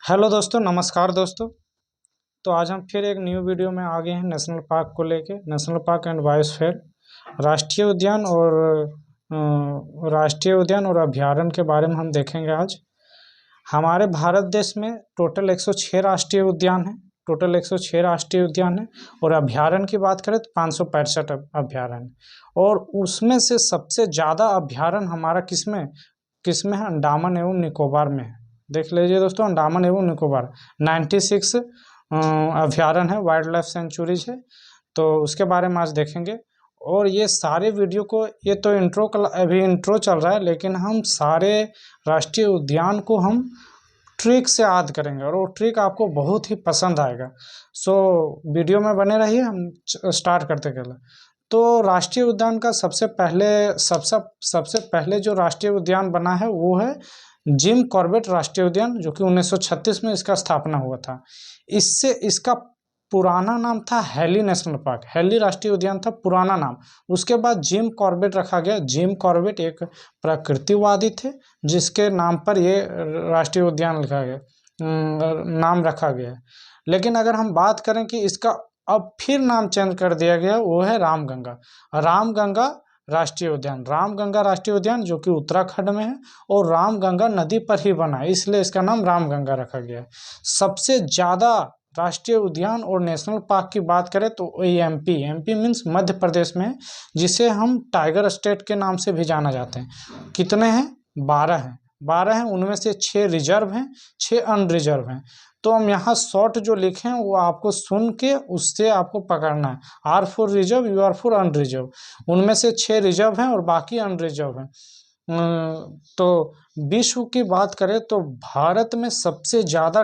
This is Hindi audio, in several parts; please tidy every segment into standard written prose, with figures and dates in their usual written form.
हेलो दोस्तों, नमस्कार दोस्तों। तो आज हम फिर एक न्यू वीडियो में आ गए हैं नेशनल पार्क को लेके। नेशनल पार्क एंड बायोस्फीयर, राष्ट्रीय उद्यान और अभयारण्य के बारे में हम देखेंगे आज। हमारे भारत देश में टोटल 106 राष्ट्रीय उद्यान हैं। और अभयारण्य की बात करें तो 565 अभयारण्य। और उसमें से सबसे ज़्यादा अभयारण्य हमारा किसमें किसमें है? अंडमान एवं निकोबार में है। देख लीजिए दोस्तों, अंडमान एवं निकोबार 96 अभयारण्य है, वाइल्ड लाइफ सेंचुरीज है। तो उसके बारे में आज देखेंगे। और ये सारे वीडियो को, ये तो अभी इंट्रो चल रहा है, लेकिन हम सारे राष्ट्रीय उद्यान को हम ट्रिक से याद करेंगे और वो ट्रिक आपको बहुत ही पसंद आएगा। सो वीडियो में बने रहिए। हम स्टार्ट करते पहले तो राष्ट्रीय उद्यान का सबसे पहले जो राष्ट्रीय उद्यान बना है वो है जिम कॉर्बेट राष्ट्रीय उद्यान, जो कि 1936 में इसका स्थापना हुआ था। इसका पुराना नाम था हेली नेशनल पार्क। हेली राष्ट्रीय उद्यान था पुराना नाम। उसके बाद जिम कॉर्बेट रखा गया। जिम कॉर्बेट एक प्रकृतिवादी थे जिसके नाम पर ये राष्ट्रीय उद्यान लिखा गया, नाम रखा गया। लेकिन अगर हम बात करें कि इसका अब फिर नाम चेंज कर दिया गया, वो है रामगंगा राष्ट्रीय उद्यान, जो कि उत्तराखंड में है और रामगंगा नदी पर ही बना है, इसलिए इसका नाम रामगंगा रखा गया है। सबसे ज़्यादा राष्ट्रीय उद्यान और नेशनल पार्क की बात करें तो एमपी मीन्स मध्य प्रदेश में है, जिसे हम टाइगर स्टेट के नाम से भी जाना जाते हैं। कितने हैं? 12 हैं। उनमें से 6 रिजर्व हैं, 6 अनरिजर्व हैं। तो हम यहाँ शॉर्ट जो लिखे हैं वो आपको सुन के उससे आपको पकड़ना है। R for reserve, U R for unreserve. उनमें से 6 रिजर्व हैं और बाकी अनरिजर्व हैं। तो विश्व की बात करें तो भारत में सबसे ज़्यादा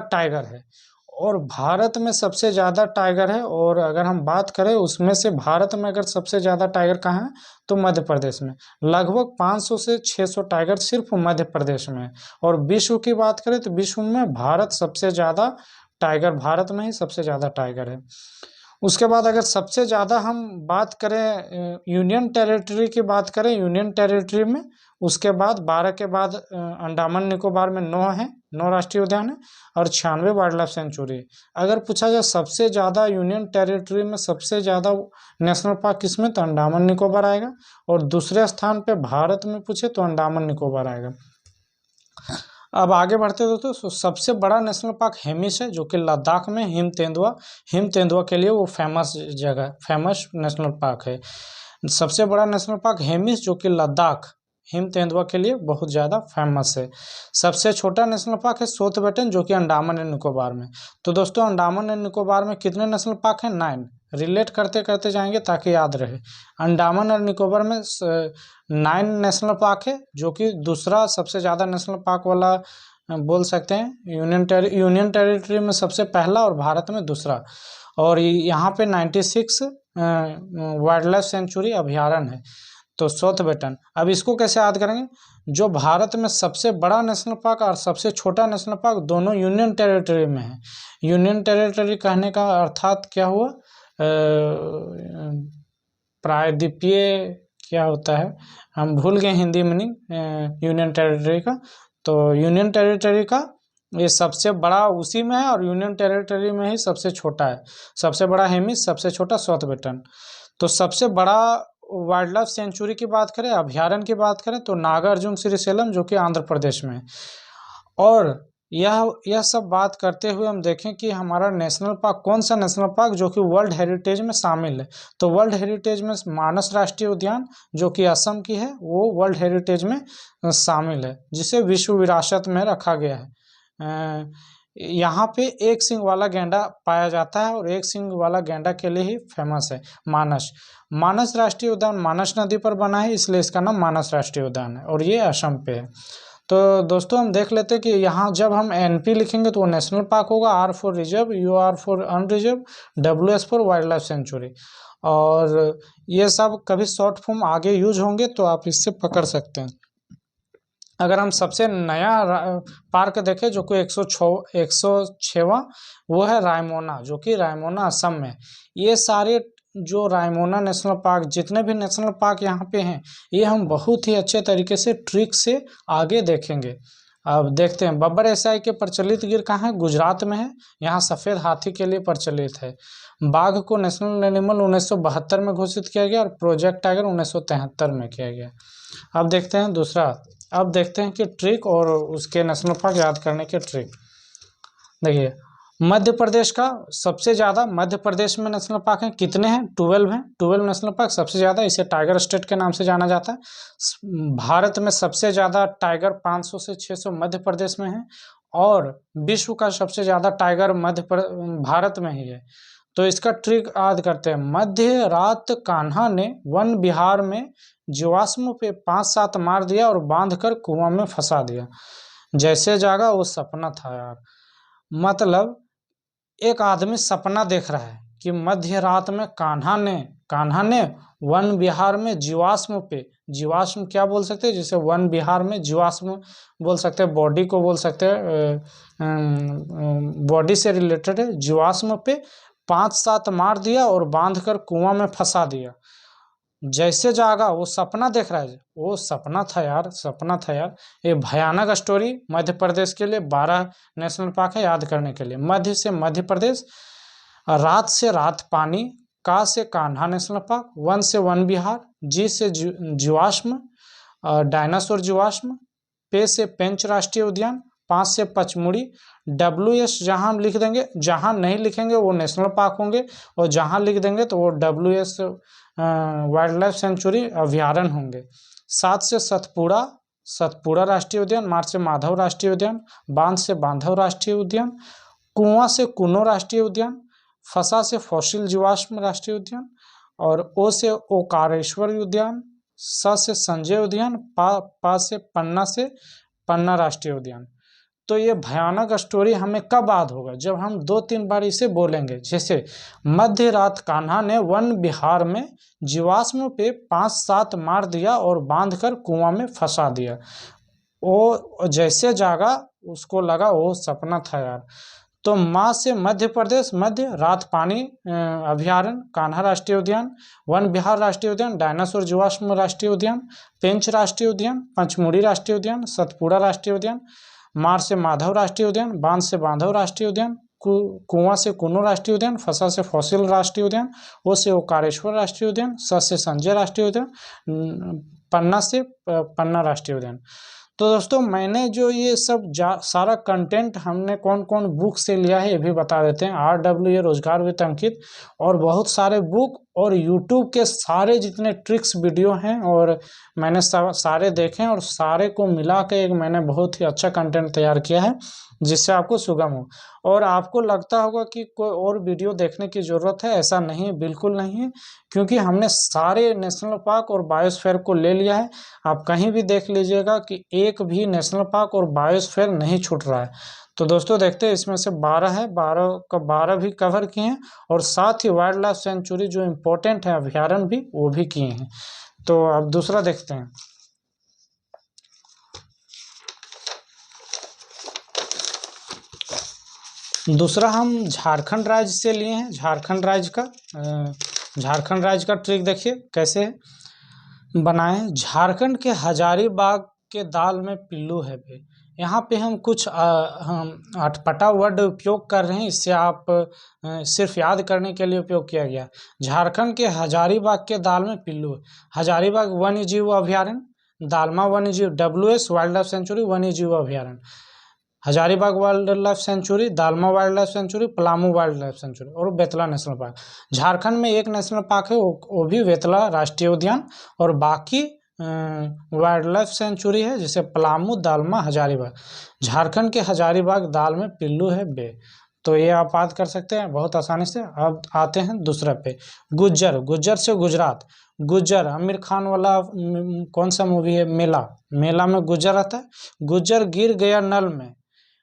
टाइगर है और अगर हम बात करें उसमें से भारत में अगर सबसे ज़्यादा टाइगर कहाँ है तो मध्य प्रदेश में। लगभग 500 से 600 टाइगर सिर्फ मध्य प्रदेश में है। और विश्व की बात करें तो विश्व में भारत में ही सबसे ज़्यादा टाइगर है। उसके बाद अगर सबसे ज़्यादा हम बात करें यूनियन टेरिटरी की बात करें, यूनियन टेरिटरी में उसके बाद 12 के बाद अंडमान निकोबार में 9 राष्ट्रीय उद्यान है और 96 वाइल्ड लाइफ सेंचुरी। अगर पूछा जाए सबसे ज़्यादा यूनियन टेरिटरी में सबसे ज़्यादा नेशनल पार्क किसमें, तो अंडमान निकोबार आएगा। और दूसरे स्थान पे भारत में पूछे तो अंडमान निकोबार आएगा। अब आगे बढ़ते दोस्तों, सबसे बड़ा नेशनल पार्क हेमिस है, जो कि लद्दाख में हिम तेंदुआ के लिए वो फेमस नेशनल पार्क है। सबसे बड़ा नेशनल पार्क हेमिस, जो कि लद्दाख हिम तेंदुआ के लिए बहुत ज़्यादा फेमस है। सबसे छोटा नेशनल पार्क है सोथबेटन, जो कि अंडमान एंड निकोबार में। तो दोस्तों, अंडमान एंड निकोबार में कितने नेशनल पार्क हैं? 9। रिलेट करते करते जाएंगे ताकि याद रहे। अंडमान और निकोबार में 9 नेशनल पार्क है, जो कि दूसरा सबसे ज़्यादा नेशनल पार्क वाला बोल सकते हैं। यूनियन टेरिटरी में सबसे पहला और भारत में दूसरा। और यहाँ पे 96 वाइल्ड लाइफ सेंचुरी अभयारण्य है। तो सोथबेटन, अब इसको कैसे याद करेंगे? जो भारत में सबसे बड़ा नेशनल पार्क और सबसे छोटा नेशनल पार्क दोनों यूनियन टेरिटरी में है। यूनियन टेरिटरी कहने का अर्थात क्या हुआ? प्रायद्वीपीय क्या होता है, हम भूल गए हिंदी मीनिंग यूनियन टेरिटरी का। तो यूनियन टेरिटरी का ये सबसे बड़ा उसी में है और यूनियन टेरिटरी में ही सबसे छोटा है। सबसे बड़ा हेमिस, सबसे छोटा सोथबेटन। तो सबसे बड़ा वाइल्ड लाइफ सेंचुरी की बात करें, अभयारण्य की बात करें तो नागार्जुन श्रीशैलम, जो कि आंध्र प्रदेश में है। और यह सब बात करते हुए हम देखें कि हमारा नेशनल पार्क, कौन सा नेशनल पार्क जो कि वर्ल्ड हेरिटेज में शामिल है। तो वर्ल्ड हेरिटेज में मानस राष्ट्रीय उद्यान, जो कि असम की है, वो वर्ल्ड हेरिटेज में शामिल है, जिसे विश्व विरासत में रखा गया है। यहाँ पे एक सींग वाला गैंडा पाया जाता है और एक सींग वाला गैंडा के लिए ही फेमस है मानस राष्ट्रीय उद्यान। मानस नदी पर बना है, इसलिए इसका नाम मानस राष्ट्रीय उद्यान है और ये असम पे है। तो दोस्तों, हम देख लेते हैं कि यहाँ जब हम एनपी लिखेंगे तो वो नेशनल पार्क होगा। R for reserve, U R for unreserve, WS for wildlife sanctuary. और ये सब कभी शॉर्ट फॉर्म आगे यूज होंगे तो आप इससे पकड़ सकते हैं। अगर हम सबसे नया पार्क देखें, जो कि 106वां, वो है रायमोना, जो कि रायमोना असम में। ये सारे जो रायमोना नेशनल पार्क, जितने भी नेशनल पार्क यहाँ पे हैं, ये हम बहुत ही अच्छे तरीके से ट्रिक से आगे देखेंगे। अब देखते हैं बब्बर एशियाई के प्रचलित गिर कहाँ है, गुजरात में है। यहाँ सफ़ेद हाथी के लिए प्रचलित है। बाघ को नेशनल एनिमल 1972 में घोषित किया गया और प्रोजेक्ट टाइगर 1973 में किया गया। अब देखते हैं दूसरा, अब देखते हैं कि ट्रिक और उसके नेशनल पार्क याद करने के ट्रिक। देखिए मध्य प्रदेश का सबसे ज़्यादा, मध्य प्रदेश में नेशनल पार्क हैं कितने हैं, 12 हैं। 12 नेशनल पार्क सबसे ज़्यादा, इसे टाइगर स्टेट के नाम से जाना जाता है। भारत में सबसे ज़्यादा टाइगर 500 से 600 मध्य प्रदेश में है और विश्व का सबसे ज़्यादा टाइगर भारत में ही है। तो इसका ट्रिक याद करते हैं। मध्य रात कान्हा ने वन विहार में जीवाश्म पे 5-7 मार दिया और बांध कर कुआं में फंसा दिया। जैसे जागा वो सपना था यार। मतलब एक आदमी सपना देख रहा है कि मध्य रात में कान्हा ने वन विहार में जीवाश्म पे, जीवाश्म क्या बोल सकते हैं, जैसे वन विहार में जीवाश्म बोल सकते हैं, बॉडी को बोल सकते हैं, बॉडी से रिलेटेड है। जीवाश्म पे 5-7 मार दिया और बांध कर कुआं में फंसा दिया। जैसे जागा वो सपना देख रहा है, वो सपना था यार, सपना था यार। ये भयानक स्टोरी मध्य प्रदेश के लिए 12 नेशनल पार्क है याद करने के लिए। मध्य से मध्य प्रदेश, रात से रात पानी, का से कान्हा नेशनल पार्क, वन से वन विहार, जी से जीवाश्म डायनासोर जीवाश्म, पे से पेंच राष्ट्रीय उद्यान, 5 से पचमुड़ी, WS जहाँ हम लिख देंगे, जहाँ नहीं लिखेंगे वो नेशनल पार्क होंगे और जहाँ लिख देंगे तो वो WS वाइल्ड लाइफ सेंचुरी अभ्यारण्य होंगे। 7 से सतपुड़ा राष्ट्रीय उद्यान, मार्च से माधव राष्ट्रीय उद्यान, बांध से बांधव राष्ट्रीय उद्यान, कुआं से कुनो राष्ट्रीय उद्यान, फसा से फॉसिल जीवाश्म राष्ट्रीय उद्यान और ओ से ओकारेश्वर उद्यान, स से संजय उद्यान, पा से पन्ना राष्ट्रीय उद्यान। तो ये भयानक स्टोरी हमें कब याद होगा, जब हम 2-3 बार इसे बोलेंगे। जैसे मध्य रात कान्हा ने वन विहार में जीवाश्म पे 5-7 मार दिया और बांधकर कुआं में फंसा दिया। वो जैसे जागा उसको लगा वो सपना था यार। तो माँ से मध्य प्रदेश, मध्य रात पानी अभ्यारण्य, कान्हा राष्ट्रीय उद्यान, वन विहार राष्ट्रीय उद्यान, डायनासोर जीवाश्म राष्ट्रीय उद्यान, पेंच राष्ट्रीय उद्यान, पंचमुड़ी राष्ट्रीय उद्यान, सतपुड़ा राष्ट्रीय उद्यान, मार से माधव राष्ट्रीय उद्यान, बांध से बांधव राष्ट्रीय उद्यान, कुआं से कुनो राष्ट्रीय उद्यान, फसा से फॉसिल राष्ट्रीय उद्यान, ओ से ओकारेश्वर राष्ट्रीय उद्यान, स से संजय राष्ट्रीय उद्यान, पन्ना से पन्ना राष्ट्रीय उद्यान। तो दोस्तों मैंने जो ये सब सारा कंटेंट हमने कौन कौन बुक से लिया है ये भी बता देते हैं। RWA रोजगार विद अंकित और बहुत सारे बुक और YouTube के सारे जितने ट्रिक्स वीडियो हैं और मैंने सारे देखे हैं और सारे को मिला के एक मैंने बहुत ही अच्छा कंटेंट तैयार किया है जिससे आपको सुगम हो। और आपको लगता होगा कि कोई और वीडियो देखने की ज़रूरत है, ऐसा नहीं है, बिल्कुल नहीं है, क्योंकि हमने सारे नेशनल पार्क और बायोस्फीयर को ले लिया है। आप कहीं भी देख लीजिएगा कि एक भी नेशनल पार्क और बायोस्फीयर नहीं छूट रहा है। तो दोस्तों देखते हैं, इसमें से 12 है, 12 का 12 भी कवर किए हैं और साथ ही वाइल्ड लाइफ सेंचुरी जो इम्पोर्टेंट है अभ्यारण्य भी वो भी किए हैं। तो अब दूसरा देखते हैं। दूसरा हम झारखंड राज्य से लिए हैं। झारखंड राज्य का ट्रिक देखिए कैसे बनाएं। झारखंड के हजारीबाग के दाल में पिल्लू है बे। यहाँ पे हम कुछ अटपटा वर्ड उपयोग कर रहे हैं, इससे आप सिर्फ याद करने के लिए उपयोग किया गया। झारखंड के हजारीबाग के दाल में पिल्लू है। हजारीबाग वन्य जीव अभ्यारण्य, दालमा वन्य जीव, WS वाइल्ड लाइफ सेंचुरी वन्य जीव अभ्यारण्य, Hazaribagh wild life sanctuary, dalma wild life sanctuary, Palamu wild life sanctuary और बेतला नेशनल पार्क। झारखंड में एक नेशनल पार्क है वो भी बेतला राष्ट्रीय उद्यान और बाकी वाइल्ड लाइफ सेंचुरी है जैसे पलामू, दालमा, हजारीबाग। झारखंड के हजारीबाग दाल में पिल्लू है बे। तो ये आप याद कर सकते हैं बहुत आसानी से। अब आते हैं दूसरा पे, गुज्जर से गुजरात। गुज्जर आमिर खान वाला कौन सा मूवी है, मेला में गुज्जर आता है। गुज्जर गिर गया नल में,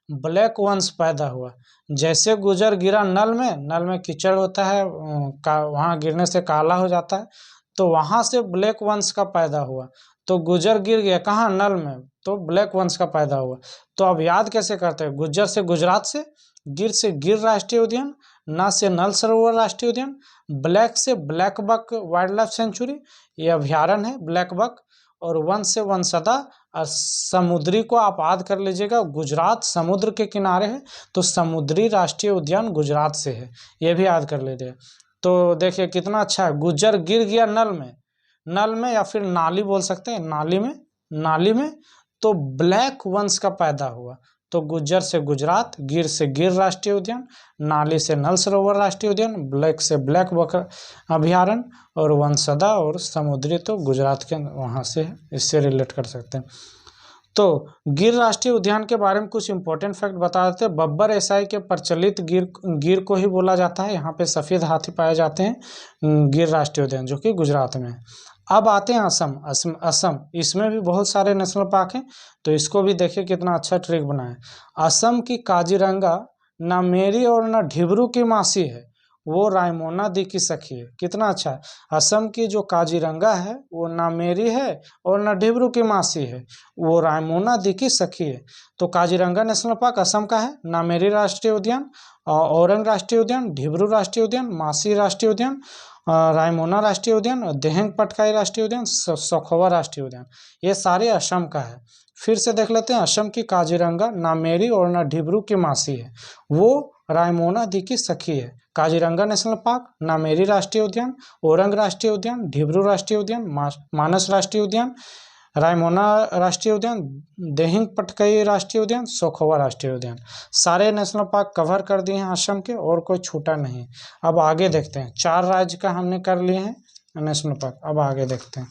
ब्लैक वंश पैदा हुआ। जैसे गुजर गिरा नल में कीचड़ होता है, वहाँ गिरने से काला हो जाता है, तो वहाँ से ब्लैक वंश का पैदा हुआ। तो गुजर गिर गया कहाँ, नल में, तो ब्लैक वंश का पैदा हुआ। तो अब याद कैसे करते हैं, गुज्जर से गुजरात से गिर राष्ट्रीय उद्यान, न से नल सरोवर राष्ट्रीय उद्यान, ब्लैक से blackbuck wildlife sanctuary, ये अभ्यारण्य है ब्लैक बक, और वन से वनसदा, और समुद्री को आप याद कर लीजिएगा, गुजरात समुद्र के किनारे है तो समुद्री राष्ट्रीय उद्यान गुजरात से है, ये भी याद कर लीजिए। तो देखिए कितना अच्छा है, गुज्जर गिर गया नल में या फिर नाली बोल सकते हैं, नाली में तो ब्लैक वंश का पैदा हुआ। तो गुज्जर से गुजरात, गिर से गिर राष्ट्रीय उद्यान, नाली से नल सरोवर राष्ट्रीय उद्यान, ब्लैक से ब्लैक बक अभ्यारण्य, और वनसदा और समुद्री तो गुजरात के वहाँ से है, इससे रिलेट कर सकते हैं। तो गिर राष्ट्रीय उद्यान के बारे में कुछ इंपॉर्टेंट फैक्ट बता देते हैं। बब्बर एसआई के प्रचलित गिर को ही बोला जाता है। यहाँ पे सफ़ेद हाथी पाए जाते हैं गिर राष्ट्रीय उद्यान, जो कि गुजरात में है। अब आते हैं असम, इसमें भी बहुत सारे नेशनल पार्क हैं, तो इसको भी देखिए कितना अच्छा ट्रिक बना है। असम की काजीरंगा ना मेरी और ना ढिबरू की मासी है, वो रायमोना दी की सखी है। कितना अच्छा है। असम की जो काजीरंगा है वो ना मेरी है और ना ढिबरू की मासी है, वो रायमोना दी की सखी है। तो काजीरंगा नेशनल पार्क असम का है, नामेरी राष्ट्रीय उद्यान, औरंग राष्ट्रीय उद्यान, ढिबरू राष्ट्रीय उद्यान, मासी राष्ट्रीय उद्यान, रायमोना राष्ट्रीय उद्यान, देहेंग पटकाई राष्ट्रीय उद्यान, सखोवा राष्ट्रीय उद्यान, ये सारे असम का है। फिर से देख लेते हैं, असम की काजीरंगा ना मेरी और ना ढिबरू की मासी है, वो रायमोना दी की सखी है। काजीरंगा नेशनल पार्क, नामेरी राष्ट्रीय उद्यान, औरंग राष्ट्रीय उद्यान, ढिबरू राष्ट्रीय उद्यान, मानस राष्ट्रीय उद्यान, रायमोना राष्ट्रीय उद्यान, देहिंग पटकई राष्ट्रीय उद्यान, सोखोवा राष्ट्रीय उद्यान, सारे नेशनल पार्क कवर कर दिए हैं असम के, और कोई छूटा नहीं। अब आगे देखते हैं, 4 राज्य का हमने कर लिए हैं नेशनल पार्क। अब आगे देखते हैं,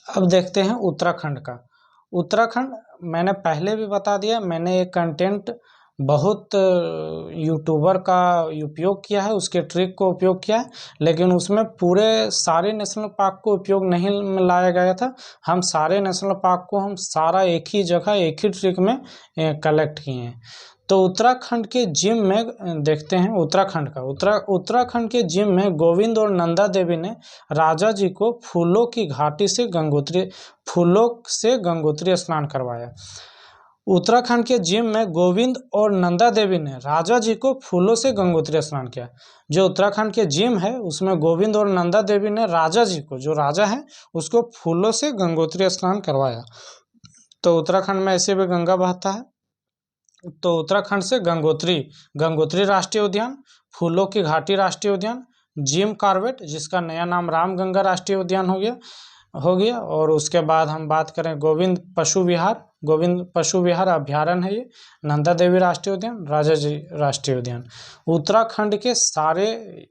अब देखते हैं उत्तराखंड का। उत्तराखंड मैंने पहले भी बता दिया, मैंने एक कंटेंट बहुत यूट्यूबर का उपयोग किया है, उसके ट्रिक को उपयोग किया है, लेकिन उसमें पूरे सारे नेशनल पार्क को उपयोग नहीं लाया गया था। हम सारे नेशनल पार्क को हम सारा एक ही जगह एक ही ट्रिक में कलेक्ट किए हैं। तो उत्तराखंड के जिम में देखते हैं, उत्तराखंड के जिम में गोविंद और नंदा देवी ने राजा जी को फूलों की घाटी से गंगोत्री स्नान करवाया। उत्तराखंड के जिम में गोविंद और नंदा देवी ने राजा जी को फूलों से गंगोत्री स्नान किया। जो उत्तराखंड के जिम है उसमें गोविंद और नंदा देवी ने राजा जी को, जो राजा है, उसको फूलों से गंगोत्री स्नान करवाया। तो उत्तराखंड में ऐसे भी गंगा बहता है। तो उत्तराखंड से गंगोत्री राष्ट्रीय उद्यान, फूलों की घाटी राष्ट्रीय उद्यान, जिम कॉर्बेट जिसका नया नाम रामगंगा राष्ट्रीय उद्यान हो गया। और उसके बाद हम बात करें गोविंद पशु विहार अभ्यारण्य है ये, नंदा देवी राष्ट्रीय उद्यान, राजा जी राष्ट्रीय उद्यान। उत्तराखंड के सारे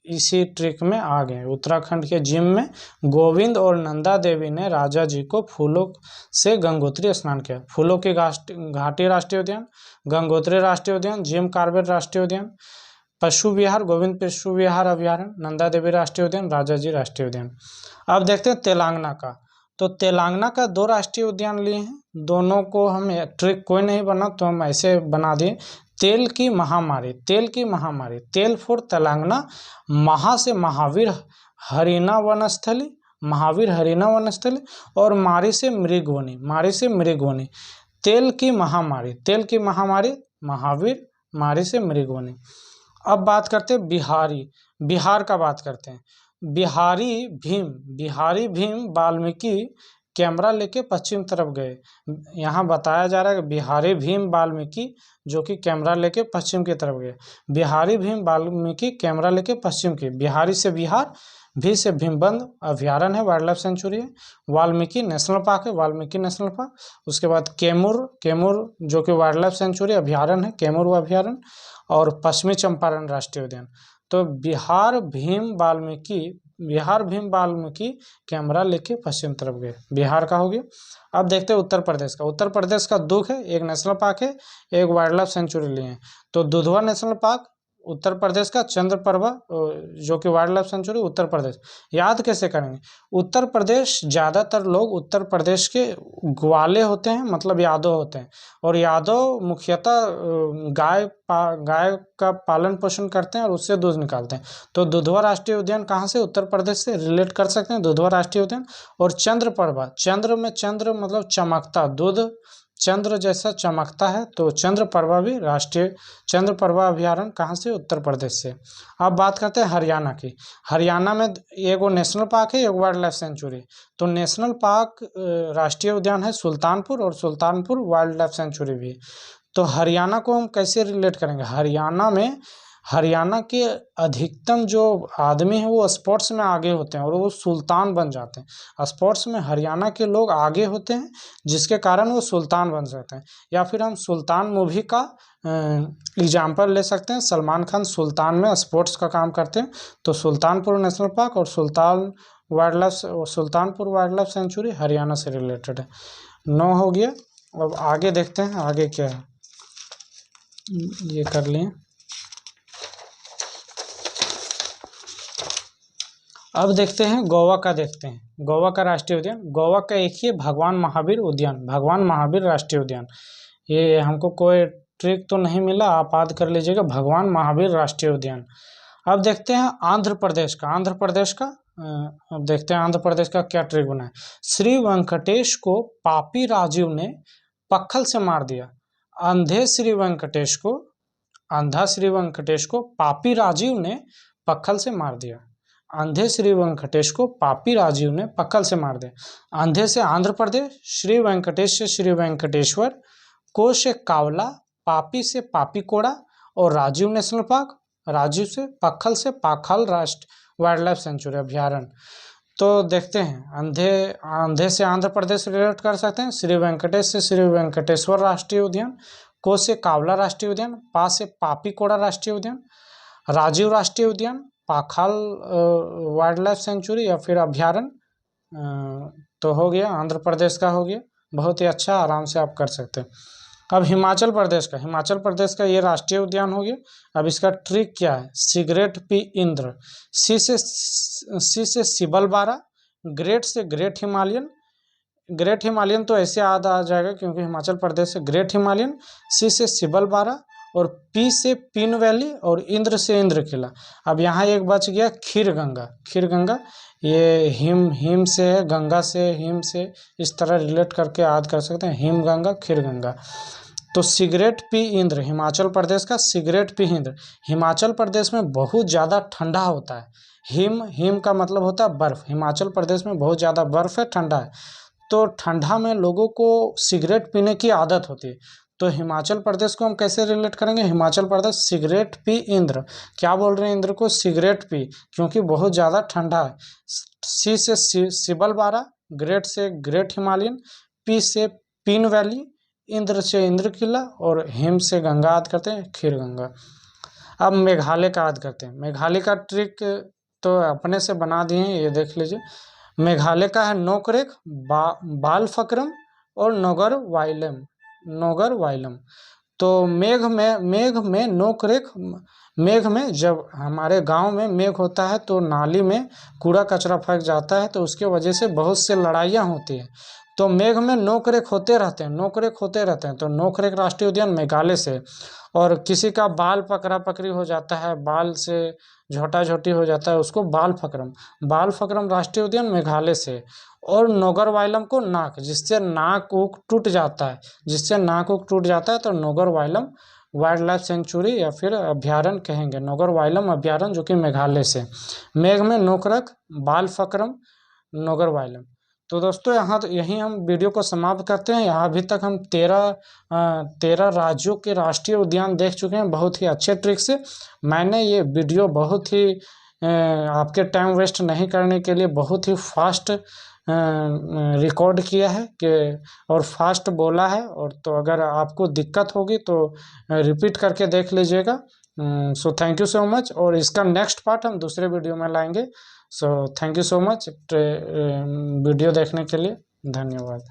इसी ट्रिक में आ गए। उत्तराखंड के जिम में गोविंद और नंदा देवी ने राजा जी को फूलों से गंगोत्री स्नान किया। फूलों की घाटी राष्ट्रीय उद्यान, गंगोत्री राष्ट्रीय उद्यान, जिम कॉर्बेट राष्ट्रीय उद्यान, पशु विहार गोविंद पशु विहार अभ्यारण्य, नंदा देवी राष्ट्रीय उद्यान, राजा जी राष्ट्रीय उद्यान। अब देखते हैं तेलंगाना का। तो तेलंगाना का 2 राष्ट्रीय उद्यान लिए हैं, दोनों को हम ट्रिक कोई नहीं बना तो हम ऐसे बना दिए। तेल की महामारी, तेल फॉर तेलंगाना, महा से महावीर हरिना वनस्थली, और मारी से मृगवनी। तेल की महामारी, महावीर, मारी से मृगवनी। अब बात करते हैं बिहार का बात करते हैं। बिहारी भीम वाल्मीकि कैमरा लेके पश्चिम तरफ गए। यहाँ बताया जा रहा है कि बिहारी भीम वाल्मीकि जो कि कैमरा लेके पश्चिम की तरफ गए। बिहारी भीम वाल्मीकि कैमरा लेके पश्चिम की, बिहारी से बिहार, भी से भीमबंध अभ्यारण्य है, वाइल्ड लाइफ सेंचुरी है। वाल्मीकि नेशनल पार्क है, वाल्मीकि नेशनल पार्क। उसके बाद केमूर जो कि वाइल्ड लाइफ सेंचुरी अभ्यारण्य है, केमूर अभ्यारण्य। और पश्चिमी चंपारण राष्ट्रीय उद्यान। तो बिहार भीम वाल्मीकि कैमरा लेके पश्चिम तरफ गए, बिहार का हो गया। अब देखते हैं उत्तर प्रदेश का दुख है, एक नेशनल पार्क है, एक वाइल्ड लाइफ सेंचुरी लिए हैं। तो दुधवा नेशनल पार्क उत्तर प्रदेश का, चंद्रप्रभा जो कि wild life sanctuary Uttar Pradesh. याद कैसे करेंगे? उत्तर प्रदेश, ज़्यादातर लोग उत्तर प्रदेश के ग्वाले होते हैं, मतलब यादव होते हैं, और यादव मुख्यतः गाय का पालन पोषण करते हैं और उससे दूध निकालते हैं। तो दुधवा राष्ट्रीय उद्यान कहाँ से? उत्तर प्रदेश से रिलेट कर सकते हैं, दुधवा राष्ट्रीय उद्यान। और चंद्रप्रभा, चंद्र मतलब चमकता, दूध चंद्र जैसा चमकता है, तो चंद्रप्रभा भी राष्ट्रीय चंद्रप्रभा अभ्यारण्य कहाँ से, उत्तर प्रदेश से। अब बात करते हैं हरियाणा की। हरियाणा में एगो नेशनल पार्क है, एक वाइल्ड लाइफ सेंचुरी। तो नेशनल पार्क राष्ट्रीय उद्यान है सुल्तानपुर, और सुल्तानपुर वाइल्ड लाइफ सेंचुरी भी। तो हरियाणा को हम कैसे रिलेट करेंगे, हरियाणा के अधिकतम जो आदमी हैं वो स्पोर्ट्स में आगे होते हैं और वो सुल्तान बन जाते हैं। स्पोर्ट्स में हरियाणा के लोग आगे होते हैं, जिसके कारण वो सुल्तान बन जाते हैं। या फिर हम सुल्तान मूवी का एग्जाम्पल ले सकते हैं। सलमान खान सुल्तान में स्पोर्ट्स का काम करते हैं। तो सुल्तानपुर नेशनल पार्क और Sultanpur wild life sanctuary Haryana से रिलेटेड है। 9 हो गया। अब आगे देखते हैं आगे क्या है, ये कर लिए। अब देखते हैं गोवा का, देखते हैं गोवा का राष्ट्रीय उद्यान। गोवा का एक ही भगवान महावीर उद्यान, भगवान महावीर राष्ट्रीय उद्यान। ये हमको कोई ट्रिक तो नहीं मिला, आप याद कर लीजिएगा, भगवान महावीर राष्ट्रीय उद्यान। अब देखते हैं आंध्र प्रदेश का। अब देखते हैं आंध्र प्रदेश का क्या ट्रिक बना है। श्री वेंकटेश को पापी राजीव ने पक्खल से मार दिया। अंधे श्री वेंकटेश को पापी राजीव ने पक्खल से मार दिया। अंधे श्री वेंकटेश को पापी राजीव ने पक्खल से मार दिया। अंधे से आंध्र प्रदेश, श्री वेंकटेश से श्री वेंकटेश्वर, को से कावला, पापी से पापीकोड़ा, और राजीव नेशनल पार्क, राजीव से पक्खल से पाखल राष्ट्र वाइल्ड लाइफ सेंचुरी अभ्यारण्य। तो देखते हैं अंधे से आंध्र प्रदेश रिलेट कर सकते हैं, श्री वेंकटेश से श्री वेंकटेश्वर राष्ट्रीय उद्यान, को से कावला राष्ट्रीय उद्यान, पा से पापीकोड़ा राष्ट्रीय उद्यान, राजीव राष्ट्रीय उद्यान, पाखल वाइल्ड लाइफ सेंचुरी या फिर अभ्यारण्य। तो हो गया, आंध्र प्रदेश का हो गया। बहुत ही अच्छा, आराम से आप कर सकते हैं। अब हिमाचल प्रदेश का ये राष्ट्रीय उद्यान हो गया। अब इसका ट्रिक क्या है, सिगरेट पी इंद्र, सी से सिबल बारा, ग्रेट से ग्रेट हिमालयन तो ऐसे याद आ जाएगा क्योंकि हिमाचल प्रदेश से ग्रेट हिमालयन, सी से सिबल बारा, और पी से पिन वैली, और इंद्र से इंद्र किला। अब यहाँ एक बच गया खीर गंगा, ये हिम से है, गंगा से, हिम से, इस तरह रिलेट करके याद कर सकते हैं, हिम गंगा खीर गंगा। तो सिगरेट पी इंद्र, हिमाचल प्रदेश का सिगरेट पी इंद्र। हिमाचल प्रदेश में बहुत ज़्यादा ठंडा होता है। हिम का मतलब होता है बर्फ़। हिमाचल प्रदेश में बहुत ज़्यादा बर्फ़ है, ठंडा है। तो ठंडा में लोगों को सिगरेट पीने की आदत होती है। तो हिमाचल प्रदेश को हम कैसे रिलेट करेंगे, हिमाचल प्रदेश सिगरेट पी इंद्र। क्या बोल रहे हैं इंद्र को, सिगरेट पी, क्योंकि बहुत ज़्यादा ठंडा है। सी से सिबल बारा, ग्रेट से ग्रेट हिमालयन, पी से पिन वैली, इंद्र से इंद्र किला, और हिम से गंगा याद करते हैं, खीर गंगा। अब मेघालय का याद करते हैं। मेघालय का ट्रिक तो अपने से बना दिए हैं, ये देख लीजिए। मेघालय का है नोकरेक, बालफक्रम और नोगर वाइलम। तो मेघ में नोकरेक, मेघ में जब हमारे गांव में मेघ होता है तो नाली में कूड़ा कचरा फेंक जाता है, तो उसके वजह से बहुत से लड़ाइयाँ होती हैं। तो मेघ में नोकरेक होते रहते हैं। तो नोकरेक राष्ट्रीय उद्यान मेघालय से। और किसी का बाल पकड़ा पकड़ी हो जाता है, बाल से झोटा झोटी हो जाता है, उसको बालफक्रम राष्ट्रीय उद्यान मेघालय से। और नोगर वाइलम को नाक, जिससे नाक उक टूट जाता है, तो नोगर वाइलम वाइल्ड लाइफ सेंचुरी या फिर अभ्यारण्य कहेंगे, नोगर वाइलम अभ्यारण्य, जो कि मेघालय से। मेघ में नोकरक, बालफक्रम, नोगर वाइलम। तो दोस्तों यहीं हम वीडियो को समाप्त करते हैं। यहाँ अभी तक हम 13 राज्यों के राष्ट्रीय उद्यान देख चुके हैं बहुत ही अच्छे ट्रिक से। मैंने ये वीडियो बहुत ही आपके टाइम वेस्ट नहीं करने के लिए बहुत ही फास्ट रिकॉर्ड किया है और फास्ट बोला है। और तो अगर आपको दिक्कत होगी तो रिपीट करके देख लीजिएगा। So thank you so much, और इसका नेक्स्ट पार्ट हम दूसरे वीडियो में लाएंगे। So thank you so much video देखने के लिए, धन्यवाद।